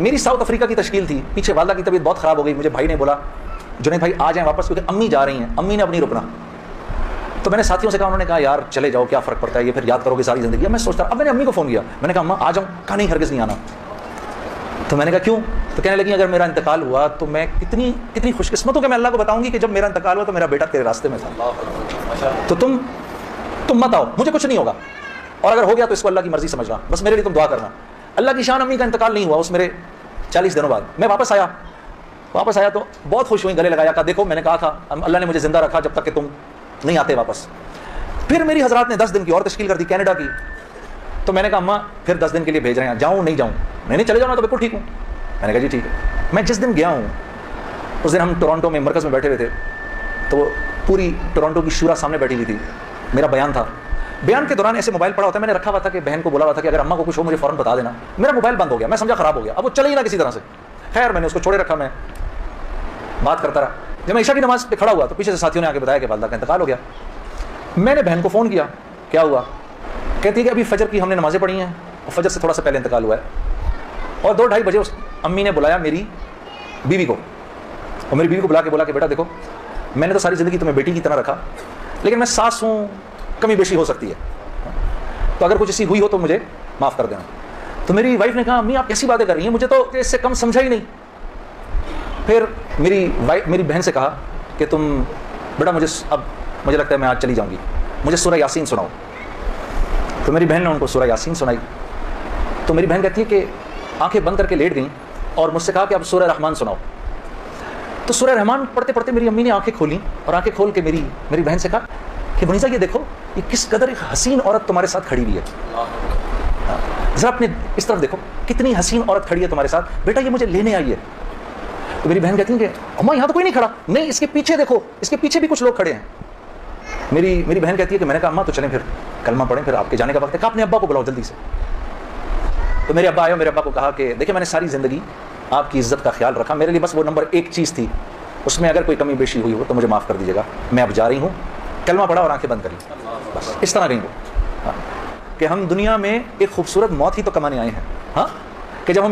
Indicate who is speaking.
Speaker 1: میری South Africa کی تشکیل تھی, پیچھے والدہ کی طبیعت بہت خراب ہو گئی, مجھے بھائی نے بولا جنید بھائی آ جائیں واپس کیونکہ امی جا رہی ہیں, امی نے اب نہیں رکنا. تو میں نے ساتھیوں سے کہا, انہوں نے کہا یار چلے جاؤ کیا فرق پڑتا ہے, یہ پھر یاد کرو گے ساری زندگی. اب میں سوچتا, اب میں نے امی کو فون کیا, میں نے کہا اماں آ جاؤں, کہا نہیں ہرگز نہیں آنا. تو میں نے کہا کیوں؟ تو کہنے لگی اگر میرا انتقال ہوا تو میں کتنی خوش قسمت ہوں کہ میں اللہ کو بتاؤں گی کہ جب میرا انتقال ہوا تو میرا بیٹا تیرے راستے میں تھا, تو تم مت آؤ, مجھے کچھ نہیں ہوگا, اور اگر ہو گیا تو اس کو اللہ کی مرضی سمجھنا, بس میرے لیے تم دعا کرنا. اللہ کی شان, امی کا انتقال نہیں ہوا اس میرے 40 دنوں بعد. میں واپس آیا تو بہت خوش ہوئی, گلے لگایا, کہا دیکھو میں نے کہا تھا اللہ نے مجھے زندہ رکھا جب تک کہ تم نہیں آتے واپس. پھر میری حضرات نے 10 دن کی اور تشکیل کر دی کینیڈا کی. تو میں نے کہا اماں پھر 10 دن کے لیے بھیج رہے ہیں, جاؤں نہیں جاؤں؟ نہیں چلے جاؤ نا, تو بالکل ٹھیک ہوں. میں نے کہا جی ٹھیک ہے. میں جس دن گیا ہوں اس دن ہم ٹورانٹو میں مرکز میں بیٹھے ہوئے تھے, تو پوری ٹورانٹو کی شورا سامنے بیٹھی ہوئی تھی, میرا بیان تھا. بیان کے دوران ایسے موبائل پڑا ہوتا ہے, میں نے رکھا ہوا تھا کہ بہن کو بولا ہوا تھا کہ اگر اماں کو کچھ ہو مجھے فوراً بتا دینا. میرا موبائل بند ہو گیا, میں سمجھا خراب ہو گیا, اب وہ چلے ہی نہ کسی طرح سے. خیر میں نے اس کو چھوڑے رکھا, میں بات کرتا رہا. جب میں عشاء کی نماز پہ کھڑا ہوا تو پیچھے سے ساتھیوں نے آ کے بتایا کہ والدہ کا انتقال ہو گیا. میں نے بہن کو فون کیا, کیا ہوا؟ کہتی ہے کہ ابھی فجر کی ہم نے نمازیں پڑھی ہیں اور فجر سے تھوڑا سا پہلے انتقال ہوا ہے. اور 2-2:30 بجے اس امی نے بلایا میری بیوی کو, اور میری بیوی کو بولا کہ بیٹا دیکھو میں نے تو ساری زندگی تمہیں بیٹی کی طرح رکھا, لیکن میں ساس ہوں, کمی بیشی ہو سکتی ہے, تو اگر کچھ ایسی ہوئی ہو تو مجھے معاف کر دینا. تو میری وائف نے کہا امی آپ کیسی باتیں کر رہی ہیں, مجھے تو اس سے کم سمجھا ہی نہیں. پھر میری بہن سے کہا کہ تم بیٹا مجھے لگتا ہے میں آج چلی جاؤں گی, مجھے سورہ یاسین سناؤ. تو میری بہن نے ان کو سورہ یاسین سنائی. تو میری بہن کہتی ہے کہ آنکھیں بند کر کے لیٹ گئیں اور مجھ سے کہا کہ اب سورہ رحمان سناؤ. تو سورہ رحمان پڑھتے پڑھتے میری امی نے آنکھیں کھولیں, اور آنکھیں کھول کے میری بہن سے کہا کہ منیزہ یہ دیکھو یہ کس قدر ایک حسین عورت تمہارے ساتھ کھڑی ہوئی ہے, ذرا اپنے اس طرف دیکھو کتنی حسین عورت کھڑی ہے تمہارے ساتھ, بیٹا یہ مجھے لینے آئی ہے. تو میری بہن کہتی ہے کہ اماں یہاں تو کوئی نہیں کھڑا. نہیں, اس کے پیچھے دیکھو, اس کے پیچھے بھی کچھ لوگ کھڑے ہیں. میری بہن کہتی ہے کہ میں نے کہا اماں تو چلیں پھر کلمہ پڑھیں, پھر آپ کے جانے کا وقت ہے. کہا اپنے ابا کو بلاؤ جلدی سے. تو میرے ابا آئے, میرے ابا کو کہا کہ دیکھیں میں نے ساری زندگی آپ کی عزت کا خیال رکھا, میرے لیے بس وہ نمبر 1 چیز تھی, اس میں اگر کوئی کمی بیشی ہوئی ہو تو مجھے معاف کر دیجیے گا. میں اب جا رہی ہوں, کلمہ پڑھا اور آنکھیں بند کری, بس اس طرح گئی وہ. کہ ہم دنیا میں ایک خوبصورت موت ہی تو کمانے آئے ہیں, ہاں, کہ جب ہم